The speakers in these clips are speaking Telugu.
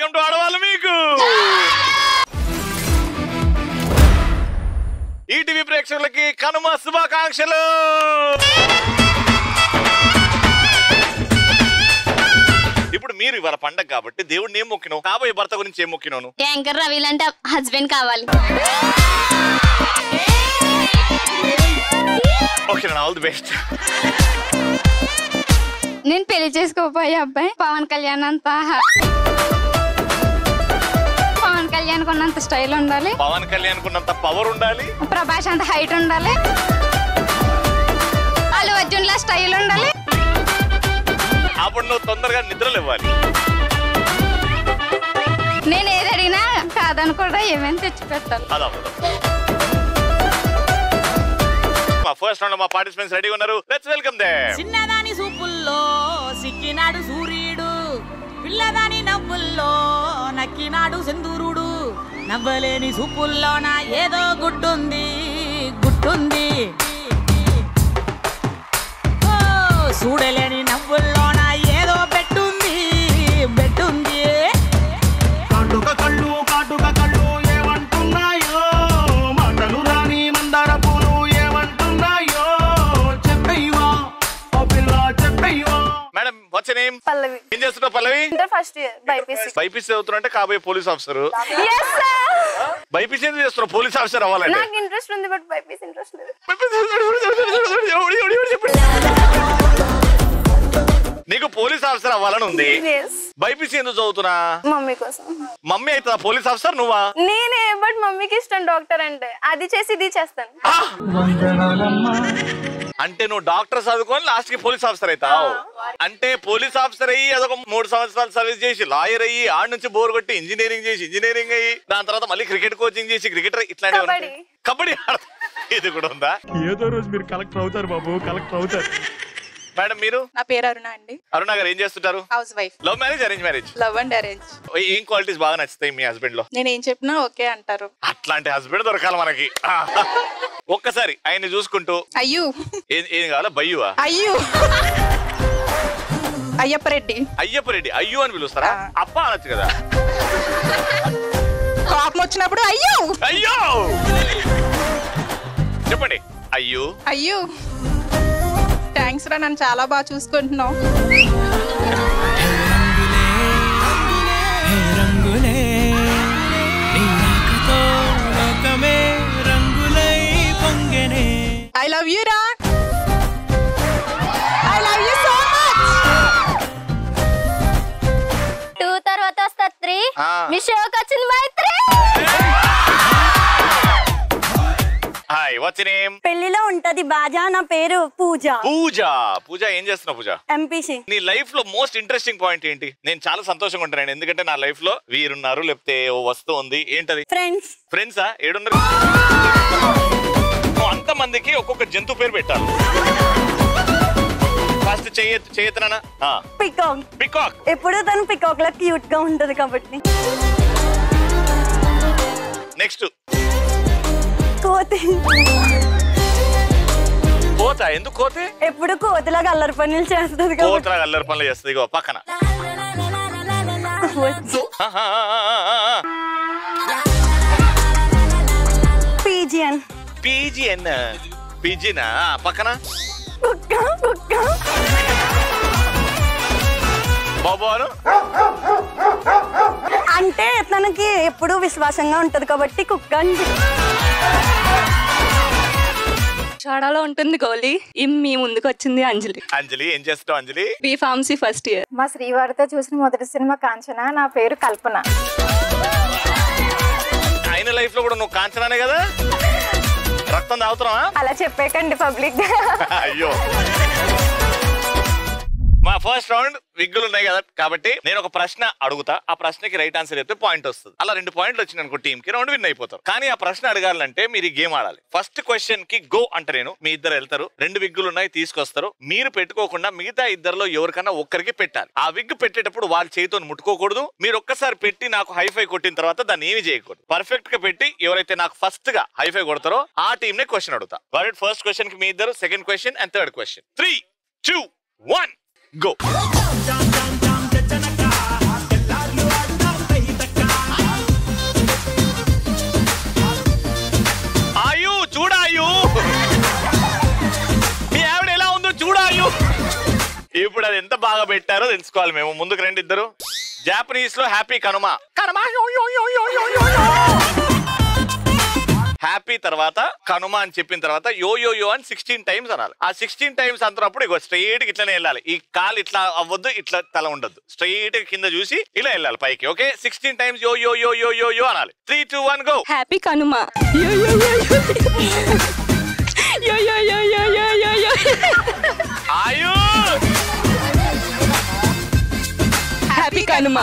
వెల్కమ్ టు ఆడవాళ్ళు మీకు. ఈటీవీ ప్రేక్షకులకి కనుమ శుభాకాంక్షలు. ఇప్పుడు మీరు ఇవాళ పండగ కాబట్టి దేవుడిని ఏం మొక్కినావు, కాబోయే భర్త గురించి ఏం మొక్కినావు? యాంకర్ రవి లాంటి హస్బెండ్ కావాలి. Okay, all the best. నేను పెళ్లి చేసుకోపోయే అబ్బాయి పవన్ కళ్యాణ్ అంత కొన్నంత స్టైల్ ఉండాలి, పవన్ కళ్యాణ్ కున్నంత పవర్ ఉండాలి, ప్రభాస్ అంత హైట్ ఉండాలి, అల్లు అర్జున్ లా స్టైల్ ఉండాలి. అప్పుడు నువ్వు తొందరగా నిద్రలు ఇవ్వాలి. నేను ఏది అడిగినా కాదని కూడా ఏమైనా తెచ్చి పెట్టాలి. మా ఫస్ట్ రౌండ్ మా పార్టిసిపెంట్స్ రెడీ ఉన్నారు. Let's welcome them. చిన్నదాని సూపుల్లో సిక్కినాడు సూర్యుడు, పిల్లదాని నవ్వుల్లో నక్కినాడు సింధూరుడు, నవ్వలేని సూపుల్లోన ఏదో గుడ్డుంది గుడ్డుంది, చూడలేని నవ్వుల్లోన ఏదో బెట్టుంది బెట్టుంది. కాటుక కళ్ళు కాటుక కళ్ళు ఏమంటున్నాయో, మాటలు రాని మందార పూలు ఏమంటున్నాయో, చెప్పయ్యవా ఓ పిల్ల చెప్పయ్యవా. Madam what's your name? Pallavi. ఏం చేస్తున్నావు Pallavi? Inter first year BiPC. BiPC చదువుతున్నా కాబోయే police officer. yes sir. BiPC ఎందుకు చేస్తున్నావు? పోలీస్ ఆఫీసర్ అవ్వాలంటే నాకు ఇంట్రెస్ట్ ఉంది బట్ బైపీసీ ఇంట్రెస్ట్ లేదు. నీకు పోలీస్ ఆఫీసర్ అవ్వాలని ఉంది, yes. బైపీసీ ఎందుకు చదువుతున్నా? మమ్మీ కోసం. మమ్మీ అవుతుందా పోలీస్ ఆఫీసర్? నువ్వా? నేనే, బట్ మమ్మీకి ఇష్టం డాక్టర్ అంటే, అది చేసి ఇది చేస్తాను. అంటే నువ్వు డాక్టర్ చదువుకొని లాస్ట్ కి పోలీస్ ఆఫీసర్ అవుతావు. అంటే పోలీస్ ఆఫీసర్ అయ్యి అదొక 3 సంవత్సరాలు సర్వీస్ చేసి లాయర్ అయ్యి ఆడ నుంచి బోర్ కొట్టి ఇంజనీరింగ్ చేసి ఇంజనీరింగ్ అయ్యి దాని తర్వాత మళ్ళీ క్రికెట్ కోచింగ్ చేసి క్రికెటర్ ఇట్లాంటి కబడ్డీ ఇది కూడా ఉందా? ఏదో రోజు మీరు కలెక్టర్ అవుతారు బాబు, కలెక్టర్ అవుతారు. మేడం మీరు? నా పేరు అరుణ అండి. అరుణ గారు ఏం చేస్తుంటారు? House wife. Love marriage arrange marriage? Love and arrange. ఏం క్వాలిటీస్ బాగా నచ్చుతాయి మీ హస్బెండ్ లో? నేను ఏం చెప్పినా ఓకే అంటారు. అట్లాంటి హస్బెండ్ దొరకాలి మనకి. ఒక్కసారి ఆయన్ని చూసుకుంటూ అయ్యూ ఏం కావాలా? బయ్యువా? అయ్యూ అయ్యప్పరెడ్డి. అయ్యప్పరెడ్డి అయ్యో అని పిలుస్తారా? అప్ప అనొచ్చు కదా. కోపం వచ్చినప్పుడు అయ్యో అయ్యో చెప్పండి. అయ్యో అయ్యూ థ్యాంక్స్ రా, నన్ను చాలా బాగా చూసుకుంటున్నావు. ఐ లవ్ యూ రా, I love you so much. 2 తర్వాత వస్తా 3. మీ షోకి వచ్చింది Maithri. Hi what's your name? పెళ్లిలో ఉంటది బాజా, నా పేరు పూజ. పూజ. పూజ ఏం చేస్తున్నావు పూజ? ఎంపీసీ. నీ లైఫ్ లో మోస్ట్ ఇంట్రెస్టింగ్ పాయింట్ ఏంటి? నేను చాలా సంతోషంగా ఉంటాను ఎందుకంటే నా లైఫ్ లో వీరున్నారు లేకపోతే ఓ వస్తువు ఉంది. ఏంటది? ఫ్రెండ్స్. ఫ్రెండ్సా? ఏడున్నారు? అంతమందికి ఒక్కొక్క జంతు పేరు పెట్టాలి. ఫస్ట్ చేయతనా? పికాక్. పికాక్. ఎప్పుడు తను పికాక్ లా క్యూట్ గా ఉంటది కాబట్టి. నెక్స్ట్ కోతి. కోత. ఎందుకు కోతి? ఎప్పుడు కోతిలాగా అల్లరి పనులు చేస్తుంది. కోతలాగా అల్లరి పనులు చేస్తుంది. ఇగో పక్కన పీజియన్. పీజియన్. పీజినా? పక్కన కుక్క. కుక్క. బాబు అంటే తనకి ఎప్పుడు విశ్వాసంగా ఉంటది కాబట్టి కుక్క అంటే. చాడాలో ఉంటుంది గౌలి. మీ ముందుకు వచ్చింది అంజలి. అంజలి ఏం చేస్తావు Anjali? B pharmacy first year. మా శ్రీవారితో చూసిన మొదటి సినిమా కాంచన. నా పేరు కల్పన. ఆయన లైఫ్ లో కూడా నువ్వు కాంచనానే కదా? రక్తం తాగుతున్నావా? అలా చెప్పేకండి పబ్లిక్. అయ్యో. మా ఫస్ట్ రౌండ్ విగ్గులు ఉన్నాయి కదా కాబట్టి నేను ఒక ప్రశ్న అడుగుతా. ఆ ప్రశ్నకి రైట్ ఆన్సర్ అయితే పాయింట్ వస్తుంది. అలా 2 పాయింట్లు వచ్చింది అనుకో టీమ్ కి, రౌండ్ విన్ అయిపోతారు. కానీ ఆ ప్రశ్న అడగాలంటే మీరు ఈ గేమ్ ఆడాలి. ఫస్ట్ క్వశ్చన్ కి గో అంటే నేను మీ ఇద్దరు వెళ్తారు. 2 విగ్గులు ఉన్నాయి తీసుకొస్తారు. మీరు పెట్టుకోకుండా మిగతా ఇద్దరులో ఎవరికన్నా ఒక్కరికి పెట్టాలి. ఆ విగ్ పెట్టేటప్పుడు వాళ్ళ చేతితో ముట్టుకోకూడదు. మీరు ఒక్కసారి పెట్టి నాకు హైఫై కొట్టిన తర్వాత దాన్ని ఏమి చేయకూడదు. పర్ఫెక్ట్ గా పెట్టి ఎవరైతే నాకు ఫస్ట్ గా హైఫై కొడతారో ఆ టీమ్ నే క్వశ్చన్ అడుగుతా. ఫస్ట్ క్వశ్చన్ కి మీ ఇద్దరు, second question and third question. 3, 2, 1 go. బాగా పెట్టారో తెలుసుకోవాలి మేము. ముందుకు రండి ఇద్దరు. జాపనీస్ లో హ్యాపీ కనుమ. హ్యాపీ తర్వాత కనుమ అని చెప్పిన తర్వాత యో యో యో అని 16 టైమ్స్ అనాలి. ఆ 16 టైమ్స్ అంటున్నప్పుడు ఇగో స్ట్రైట్ ఇట్లానే వెళ్ళాలి. ఈ కాలు ఇట్లా అవ్వద్దు, ఇట్లా తల ఉండద్దు. స్ట్రైట్ కింద చూసి ఇలా వెళ్ళాలి పైకి. ఓకే, 16 టైమ్స్ యో యో యో యో యో యో అనాలి. 3, 2, 1 గో. హ్యాపీ కనుమ. ఆయు హ్యాపీ కనుమ.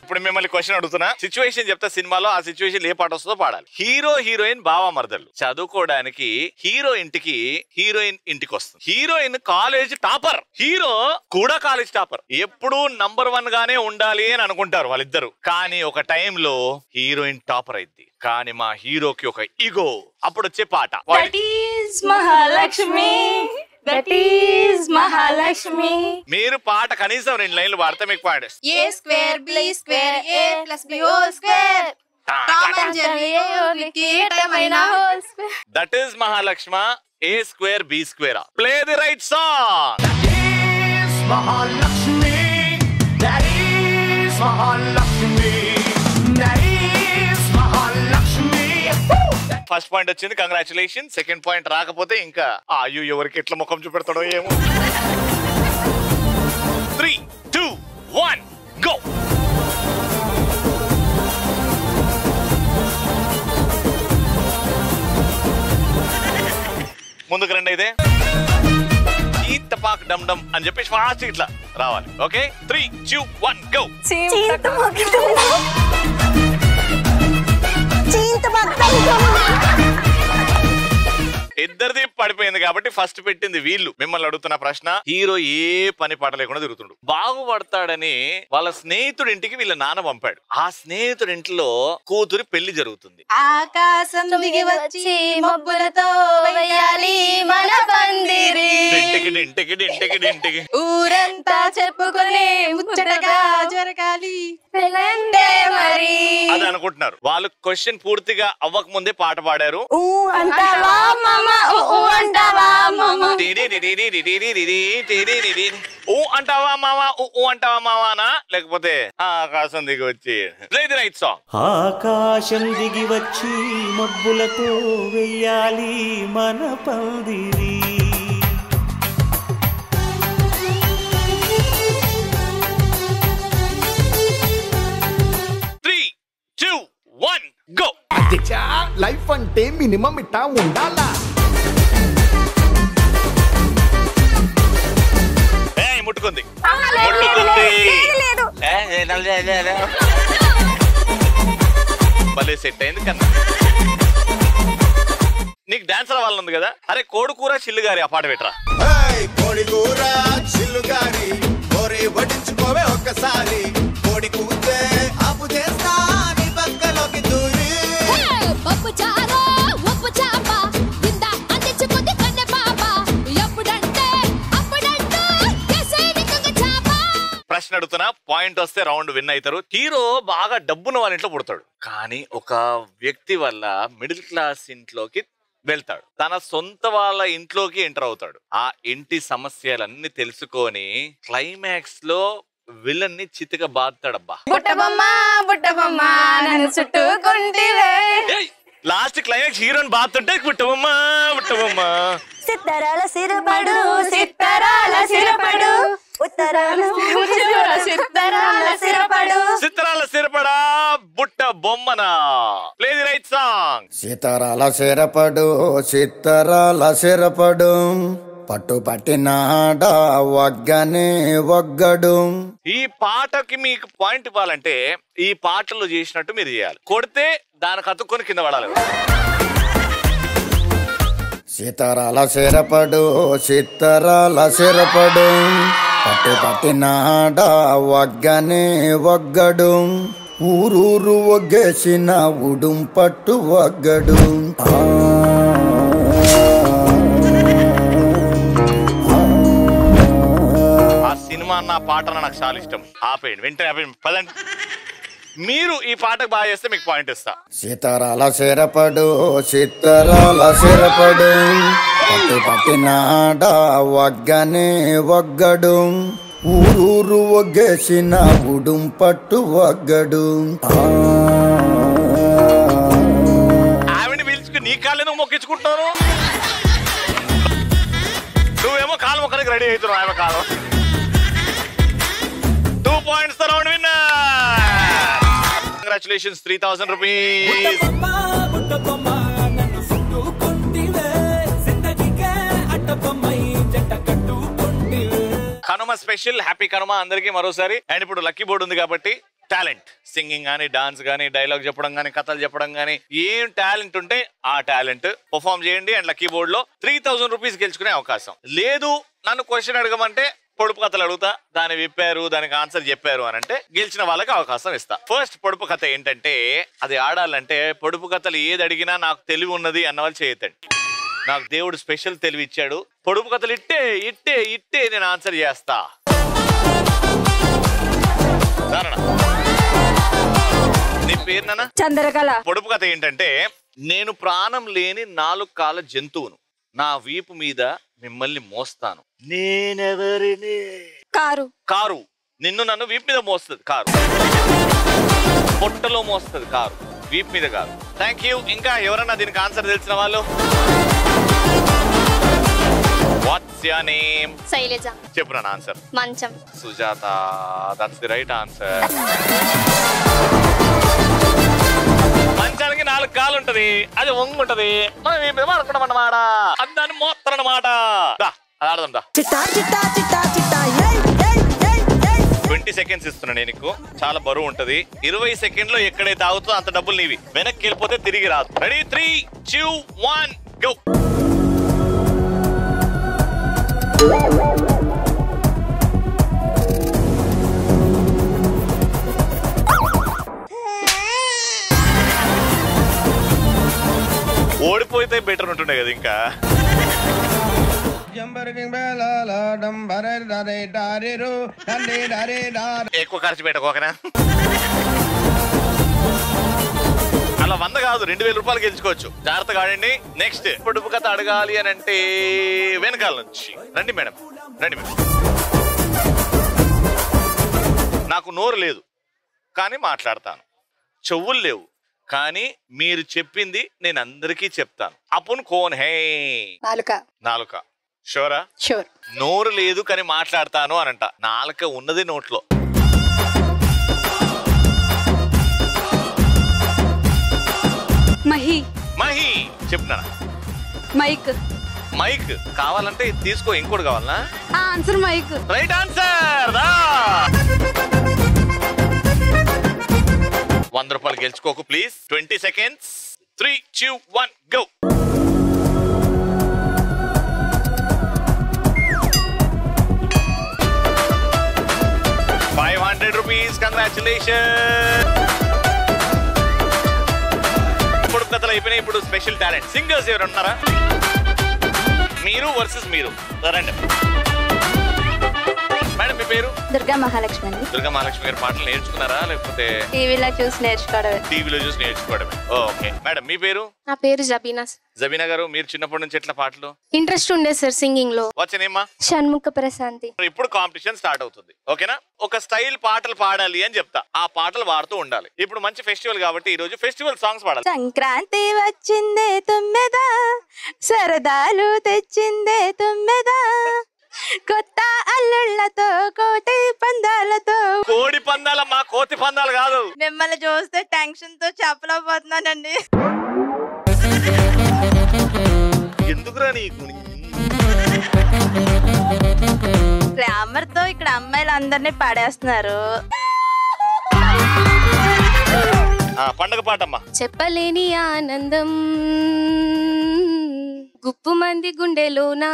ఇప్పుడు మిమ్మల్ని క్వశ్చన్ అడుగుతున్నా. సిచ్యువేషన్ చెప్తా సినిమాలో. ఆ సిచ్యువేషన్ ఏ పాట వస్తుందో పాడాలి. హీరో హీరోయిన్ బావ మరదలు చదువుకోవడానికి హీరో ఇంటికి హీరోయిన్ ఇంటికి వస్తుంది. హీరోయిన్ కాలేజ్ టాపర్, హీరో కూడా కాలేజ్ టాపర్. ఎప్పుడు నంబర్ 1 గానే ఉండాలి అని అనుకుంటారు వాళ్ళిద్దరు. కానీ ఒక టైంలో హీరోయిన్ టాపర్ అయింది. కానీ మా హీరోకి ఒక ఈగో. అప్పుడు వచ్చే పాట మహాలక్ష్మి. That is Mahalakshmi. మీరు పాట కనీసం 2 లైన్లు పాడితే మీకు పాడేస్తారు. A square B square A plus B whole square. Tom and Jerry కీటమైన whole square. That is మహాలక్ష్మ. A square B square. Play the right song. Mahalakshmi, that is Mahalakshmi, that is Mahalakshmi. First point వచ్చింది, కంగ్రాచులేషన్. సెకండ్ పాయింట్ రాకపోతే ఇంకా అయ్యో ఎవరికి ఎట్లా ముఖం చూపెడతాడో ఏమో. 3, 2, 1 గో. ముందుకు రండి. అయితే ఈతపాక్ డమ్ డమ్ అని చెప్పేసి ఫాస్ట్ ఇట్లా రావాలి. Okay, 3, 2, 1 go. ఇద్దరిది పడిపోయింది కాబట్టి ఫస్ట్ పెట్టింది వీళ్ళు. మిమ్మల్ని అడుగుతున్న ప్రశ్న, హీరో ఏ పని పాట లేకుండా తిరుగుతుండు. బాగుపడతాడని వాళ్ళ స్నేహితుడి ఇంటికి వీళ్ళ నాన్న పంపాడు. ఆ స్నేహితుడి ఇంట్లో కూతురి పెళ్లి జరుగుతుంది. ఆకాశం దిగి వచ్చి మబ్బులతో వేయాలి మన పందిరి. డింటికి ఊరంతా చెప్పుకుని ముచ్చటగా జరగాలి మరి అది అనుకుంటున్నారు వాళ్ళు. క్వశ్చన్ పూర్తిగా అవ్వక ముందే పాట పాడారు. అంటావా మామ అంటావా మామ ఊ అంటావా మావా ఊ అంటావా మావానా, లేకపోతే ఆకాశం దిగి వచ్చి. Right song. ఆకాశం దిగి వచ్చి మబ్బులతో వెయ్యాలి మన పందిరి. 3, 2, 1 గో. లైఫ్ అంటే మినిమం ఇట్టా ఉండాలా. ముట్టుకుంది. భలే సెట్ అయింది కన్నా. నీకు డాన్స్ అవ్వాలనుంది కదా. అరే కోడి కూర చిల్లు గారి ఆ పాట పెట్టరా. కోడి కూర చిల్లు గారి కోరి వడ్డించుకోవే ఒక్కసారి. కోడి కూతే అప్పు చేస్తా నీ పక్కలోకి దూరి. పప్పు చారో ఉప్పు చాప కింద అందించుకుంది కన్నె పాప. ఎప్పుడంటే అప్పుడంటూ చాప. ప్రశ్న అడుగుతున్నా, పాయింట్ వస్తే రౌండ్ విన్ అవుతారు. హీరో బాగా డబ్బున్న వాళ్ళ ఇంట్లో పుడతాడు. కానీ ఒక వ్యక్తి వల్ల మిడిల్ క్లాస్ ఇంట్లోకి వెళ్తాడు. తన సొంత వాళ్ళ ఇంట్లోకి ఎంటర్ అవుతాడు. ఆ ఇంటి సమస్యలన్నీ తెలుసుకొని క్లైమాక్స్ లో విలన్ ని చితిగా బాధతాడబ్బా. బుట్టబొమ్మ నన్ను చుట్టుకుంటివే. లాస్ట్ క్లైమాక్స్ హీరోని బాధతుంటే బుట్టబొమ్మ సిత్తరాల సిరపడు సిత్తరాల సిరపడు ఉత్తరాల సిత్తరాల సిరపడా బుట్ట బొమ్మనా. Play the right song. సీతారాల సిరపడు సీతారాల సిరపడు పట్టు పట్టినాడ వగ్గనే వగ్గడు. ఈ పాటకి మీకు పాయింట్ ఇవ్వాలంటే ఈ పాటలో చేసినట్టు మీరు చేయాలి. కొడితే దానికి అతుక్కొని కింద పడాలి. సీతారాల సిరపడు సీతారాల సిరపడు పట్టు పట్టినాడ వగ్గనే వగ్గడు. ఊరూరు ఒగ్గేసిన ఉడుం పట్టు వగ్గడు. ఆ సినిమా అన్న పాట నాకు చాలా ఇష్టం. ఆపేయండి, వెంటనే ఆపేయండి, పదండి. మీరు ఈ పాటకు బాగా చేస్తే మీకు పాయింట్ ఇస్తా. సీతారాల సిరపడు సీతారాల సిరపడు పట్టు పట్టినాడ వగ్గనే వగ్గడు ఊరూరు ఒగ్గేసిన ఉడుం పట్టు వగ్గడు. ఆవిడ పిలుచుకుని నీ కాళ్ళే నువ్వు మొక్కించుకుంటాను, నువ్వేమో కాలు మొక్కడానికి రెడీ అవుతున్నావు. ఆమె కాలం 2 points తో round winner. Congratulations, 3000 rupees. Kanuma special happy Kanuma అందరికీ మరోసారి. అండ్ ఇప్పుడు లక్కీ బోర్డు ఉంది కాబట్టి టాలెంట్, సింగింగ్ గానీ, డాన్స్ గానీ, డైలాగ్ చెప్పడం గానీ, కథలు చెప్పడం గానీ, ఏం టాలెంట్ ఉంటే ఆ టాలెంట్ పర్ఫామ్ చేయండి. అండ్ లక్కీ బోర్డు లో 3000 రూపీస్ గెలుచుకునే అవకాశం లేదు. నన్ను క్వశ్చన్ అడగమంటే పొడుపు కథలు అడుగుతా, దాన్ని విప్పారు, దానికి ఆన్సర్ చెప్పారు అని అంటే గెలిచిన వాళ్ళకి అవకాశం ఇస్తా. ఫస్ట్ పొడుపు కథ ఏంటంటే, అది ఆడాలంటే పొడుపు కథలు ఏది అడిగినా నాకు తెలివి ఉన్నది అన్న వాళ్ళు చేయొద్దండి. నాకు దేవుడు స్పెషల్ తెలివి ఇచ్చాడు, పొడుపు కథలు ఇట్టే ఇట్టే ఇట్టే నేను ఆన్సర్ చేస్తా. నీ పేరు నాన్న? చంద్రకళ. పొడుపు కథ ఏంటంటే, నేను ప్రాణం లేని 4 కాళ్ళ జంతువును, నా వీపు మీద మిమ్మల్ని మోస్తాను. నేనెవరిని? కారు. కారు నిన్ను నన్ను వీపు మీద మోస్తుంది, కారు పొట్టలో మోస్తుంది, కారు వీపు మీద కాదు. Thank you. ఇంకా ఎవరన్నా దీనికి ఆన్సర్ తెలిసిన వాళ్ళు? What's your name? శైలజ. చెప్పు నా ఆన్సర్. మంచం. Sujatha. That's the right answer. మంచానికి 4 కాళ్ళు ఉంటది, అది వంగుంటది, మనం ఏం అనుకుంటాం అన్నమాట, అందాన్ని మోస్తారు అన్నమాట. ఆడదాం దా. 20 సెకండ్స్ ఇస్తున్నా నేను నీకు, చాలా బరువు ఉంటది. 20 సెకండ్ లో ఎక్కడైతే ఆగుతుందో అంత డబ్బులు నీవి, వెనక్కి వెళ్ళిపోతే తిరిగి రాదు. రెడీ? 3, 2, 1 గో. ఓడిపోతే బెటర్ ఉంటుండే కదా. ఇంకా ఎక్కువ ఖర్చు పెట్టకోకనా? అలా 100 కాదు, 2000 రూపాయలు గెలుచుకోవచ్చు. జాగ్రత్తగా ఆడండి. నెక్స్ట్ పొడుపు కథ అడగాలి అని అంటే వెనకాల నుంచి రండి మేడం, రండి మేడం. నాకు నోరు లేదు కానీ మాట్లాడతాను, చెవులు లేవు కానీ మీరు చెప్పింది నేను అందరికీ చెప్తాను. అపున్ కోన్ హే? నాలుక. నాలుక. షూరా? షూర్. నోరు లేదు కానీ మాట్లాడతాను అనంట, నాలుక ఉన్నది నోట్లో. మహి. మహి. చెప్తున్నా. మైక్. మైక్ కావాలంటే ఇది తీసుకో, ఇంకోటి కావాలనా? Answer mic. Right answer. 100 రూపాయలు గెలుచుకోకు ప్లీజ్. 20 సెకండ్స్. 3, 2, 1 గో. ₹500. కంగ్రాచులేషన్. ఇప్పుడు కథలు అయిపోయినాయి. ఇప్పుడు స్పెషల్ టాలెంట్ సింగర్స్ ఎవరు ఉన్నారా? మీరు వర్సెస్ మీరు. రండి మేడం. మీ పేరు? దుర్గా మహాలక్ష్మి అండి. దుర్గా మహాలక్ష్మి గారి పాటలు నేర్చుకున్నారా లేకపోతే టీవీలో చూసి నేర్చుకోవడమే? టీవీలో చూసి నేర్చుకోవడమే. ఓకే మేడం, మీ పేరు? నా పేరు జబీనా. జబీనా గారు, మీరు చిన్నప్పటి నుంచి ఎట్లా పాటలు ఇంట్రెస్ట్ ఉండే సార్ సింగింగ్ లో. వచ్చేనేమ్మా? షణ్ముఖ ప్రశాంతి. ఇప్పుడు కాంపిటీషన్ స్టార్ట్ అవుతుంది, ఓకేనా? ఒక స్టైల్ పాటలు పాడాలి అని చెప్తా, ఆ పాటలు పాడుతూ ఉండాలి. ఇప్పుడు మంచి ఫెస్టివల్ కాబట్టి ఈ రోజు ఫెస్టివల్ సాంగ్స్ పాడాలి. సంక్రాంతి వచ్చిందే తుమ్మెదా, సరదాలు తెచ్చిందే తుమ్మెదా, కొత్త అల్లుళ్ళతో కోటి పందాలతో. కోడి పందాల మా కోతి పందాలు కాదు. మిమ్మల్ని చూస్తే టెన్షన్ తో చెప్పలేకపోతున్నానండి. ఎందుకురా నీకు? గ్లామర్ తో ఇక్కడ అమ్మాయిలు అందరినీ పడేస్తున్నారు. పండగ పాటమ్మా. చెప్పలేని ఆనందం గుప్పు మంది గుండెలోనా,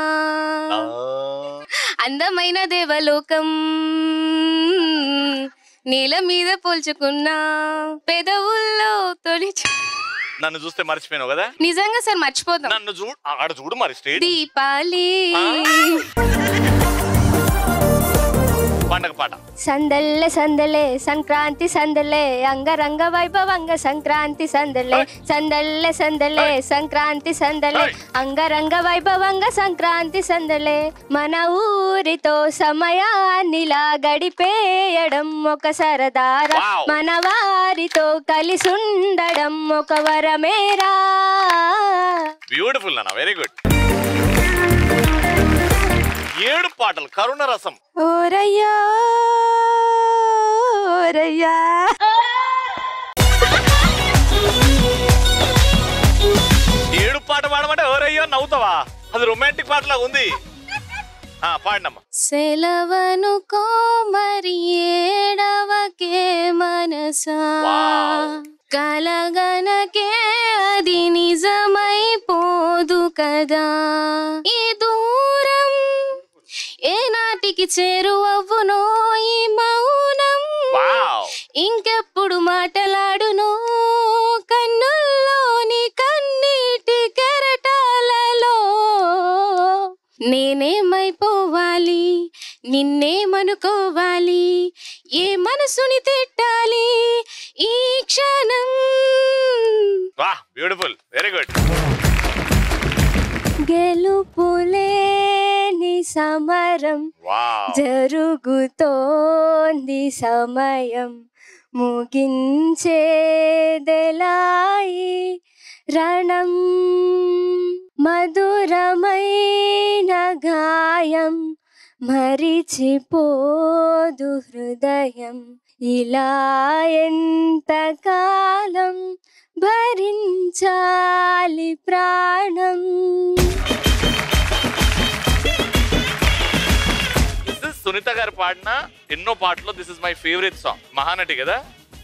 అందమైన దేవలోకం నీల మీద పోల్చుకున్నా, పెదవుల్లో తొలి. నన్ను చూస్తే మర్చిపోయినావు కదా? నిజంగా సార్ మర్చిపోతాం. నన్ను చూడు, ఆడ చూడు మరి స్టేజ్. దీపాలి. పండగ పాట. పాట. సందల్లే సందలే సంక్రాంతి సందలే అంగరంగ వైభవంగ సంక్రాంతి సందలే సందల్లే సందలే సంక్రాంతి సందలే అంగరంగ వైభవంగ సంక్రాంతి సందలే మన ఊరితో సమయాన్నిలా గడిపేయడం ఒక సరదారా మన వారితో కలిసి ఉండడం ఒక వరమేరా. బ్యూటిఫుల్ అన్న, వెరీ గుడ్. 7 పాటలు కరుణ రసం. ఓరయ్యా ఓరయ్యా 7 పాట పాడమంటే ఎవరయ్యో నవ్వుతావా? అది రొమాంటిక్ పాటలా ఉంది. పాడినమ్మా. సెలవనుకో మరి ఏడవకే మనసా కలగనకే అది నిజమైపోదు కదా ఈ దూరం ఏనాటికి చేరువవ్వునో ఈ మౌనం ఇంకెప్పుడు మాటలాడునో కన్నుల్లోని కన్నీటి కెరటాలలో నేనేమైపోవాలి నిన్నేమనుకోవాలి ఏ మనసుని తిట్టాలి ఈ క్షణం. Beautiful, very good. గెలుపులేని సమరం జరుగుతోంది సమయం ముగించేదెలాయి రణం మధురమైన గాయం మరిచిపోదు హృదయం ఇలా ఎంతకాలం భరించాలి ప్రాణం. సునీత గారు పాడిన ఎన్నో పాటలు this is my favourite song. Mahanati కదా,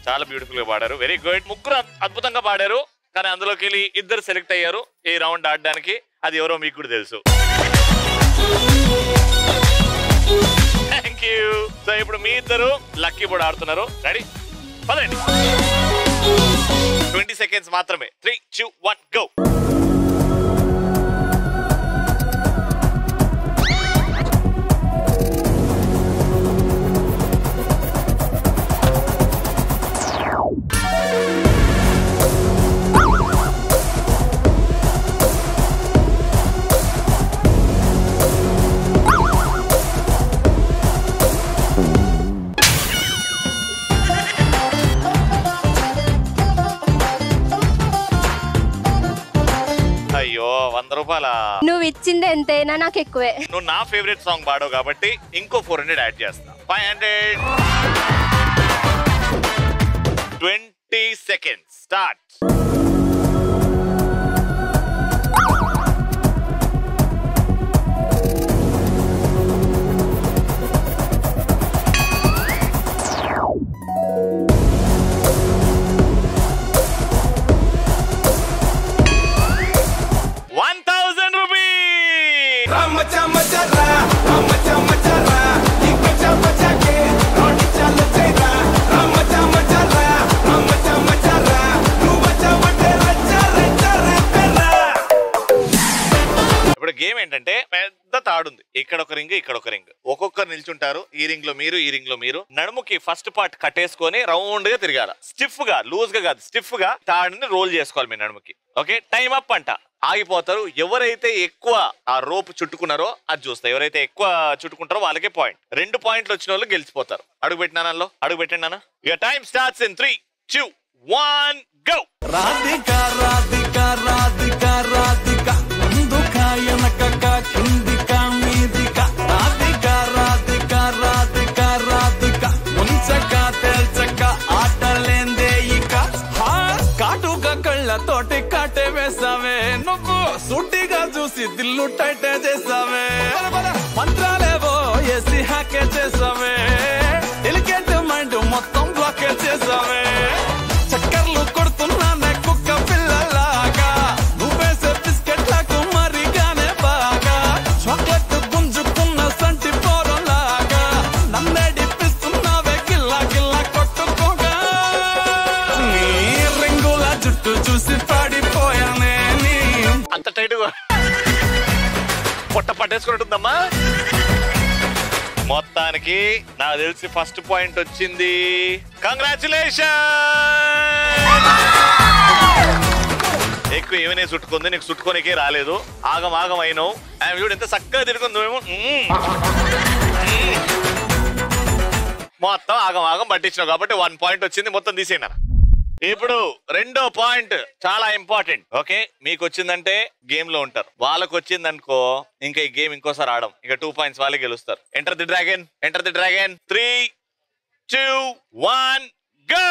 చాలా బ్యూటిఫుల్ గా పాడారు. Very good. ముగ్గురు అద్భుతంగా పాడారు, కానీ అందులోకి వెళ్ళి 2 సెలెక్ట్ అయ్యారు ఈ రౌండ్ ఆడడానికి. అది ఎవరో మీకు కూడా తెలుసు. Thank you. సో ఇప్పుడు మీ ఇద్దరు లక్కీ బోర్డ్ ఆడుతున్నారు. రెడీ? పదండి. 20 seconds మాత్రమే. 3, 2, 1 గో. అయ్యో 100 రూపాయల. నువ్వు ఇచ్చింది ఎంతైనా నాకు ఎక్కువే. నువ్వు నా ఫేవరెట్ సాంగ్ పాడవు కాబట్టి ఇంకో 400 యాడ్ చేస్తా. 500. 20 seconds స్టార్ట్. ఇప్పుడు గేమ్ ఏంటంటే పెద్ద తాడుంది. ఇక్కడ ఒక రింగ్, ఇక్కడ ఒక రింగ్. ఒక్కొక్కరు నిల్చుంటారు. ఈ రింగ్ లో మీరు, ఈ రింగ్ లో మీరు. నడుముకి ఫస్ట్ పార్ట్ కట్టేసుకొని రౌండ్ గా తిరగాల. స్టిఫ్ గా, లూజ్ గా కాదు, స్టిఫ్ గా తాడుని రోల్ చేసుకోవాలి మీ నడుముకి. ఓకే, టైం అప్ అంట. ఆగిపోతారు. ఎవరైతే ఎక్కువ ఆ రోప్ చుట్టుకున్నారో అది చూస్తారు. ఎవరైతే ఎక్కువ చుట్టుకుంటారో వాళ్ళకే పాయింట్. 2 పాయింట్లు వచ్చిన వాళ్ళు గెలిచిపోతారు. అడుగు పెట్టినానలో, అడుగు పెట్టండి నాన్న. ఇక time starts in 3, 2, 1 go. Radhika Radhika Radhika Radhika ముందుకా వెనకక కిందికా మీదికా రాధికా రాధికా రాధికా రాధికా ముంచక తేల్చక ఆటలేందే ఇక కాటుగా కళ్ళతోటి కాటే వేసావే నువ్వు సూటిగా చూసి దిల్లు టైటే చేసావే మంత్రాలేవో ఏసి హ్యాకే చేసావే ఎలిగెంట్ మైండ్ మొత్తం బ్లాకే చేసావే చక్కర్లు కొడుతున్నానే కుక్క పిల్లలాగా నువ్వేసే బిస్కెట్లకు మరిగానే బాగా చాక్లెట్ గుంజుకున్న సంటి పోరలాగా నన్నే డిప్పిస్తున్నావే గిల్లా గిల్లా కొట్టుకోగా నీ రింగుల జుట్టు చూసి పాడిపోయానే నీ. అంత టైట్ పొట్ట పట్టేసుకుంటుందమ్మా. మొత్తానికి నాకు తెలిసి ఫస్ట్ పాయింట్ వచ్చింది. కంగ్రాచులేషన్. ఎక్కువ ఏమైనా చుట్టుకుంది, నీకు చుట్టుకోనికే రాలేదు. ఆగం ఆగం అయినావు. ఆమె చూడు ఎంత చక్కగా తిరుగుంది. మేము మొత్తం ఆగం ఆగం పట్టించినావు కాబట్టి 1 పాయింట్ వచ్చింది. మొత్తం తీసేనా. ఇప్పుడు రెండో పాయింట్ చాలా ఇంపార్టెంట్. ఓకే, మీకు వచ్చిందంటే గేమ్ లో ఉంటారు. వాళ్ళకు వచ్చిందనుకో ఇంకా ఈ గేమ్ ఇంకోసారి ఆడం. ఇంకా 2 పాయింట్స్ వాళ్ళే గెలుస్తారు. Enter the dragon, enter the dragon. 3, 2, 1 go.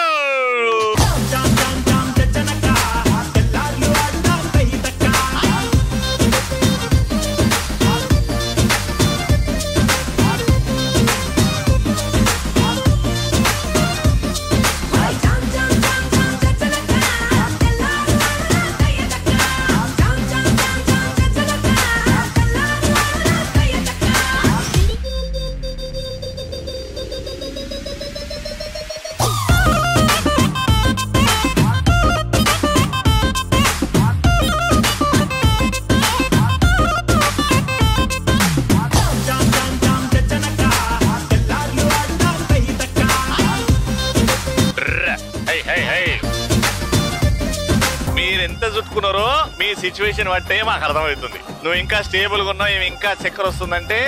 మీరెంత చుట్టుకున్నారో మీ సిచ్యువేషన్ బట్టే మాకు అర్థమవుతుంది. నువ్వు ఇంకా స్టేబుల్ గా ఉన్నావు, ఇంకా చక్కెర వస్తుందంటే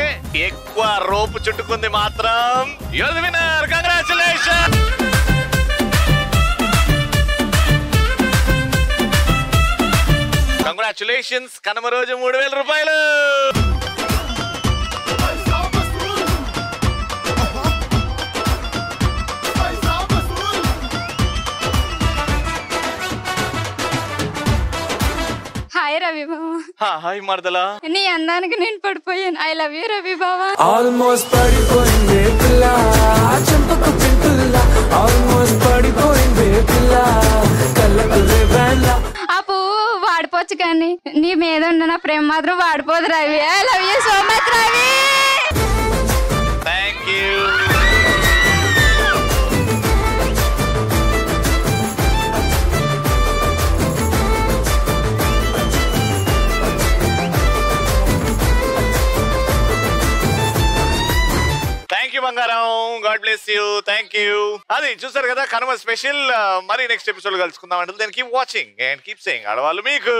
ఎక్కువ రోపు చుట్టుకుంది మాత్రం you're the winner. Congratulation. Congratulations. Kanuma రోజు 3000 రూపాయలు. హాయ్ రవి బావా. హాయ్ మరదలా. నీ అందానికి నేను పడిపోయాను. ఐ లవ్ యూ రవి బావా. ఆల్మోస్ట్ పడిపోయిందే పిల్ల, చెంపకు చింటుల్లా. ఆల్మోస్ట్ పడిపోయిందే పిల్ల, కళ్ళకు రేవేళ్ళ. ఆ పువ్వు వాడిపోవచ్చు కానీ నీ మీద ఉన్న నా ప్రేమ మాత్రం వాడిపోదు Ravi. I love you so much Ravi. Thank you. బంగారం. God bless you. Thank you. అది చూసారు కదా కనుమ స్పెషల్. మరి నెక్స్ట్ ఎపిసోడ్ కలుసుకుందాం అంటే keep watching and keep saying ఆడవాళ్ళు మీకు.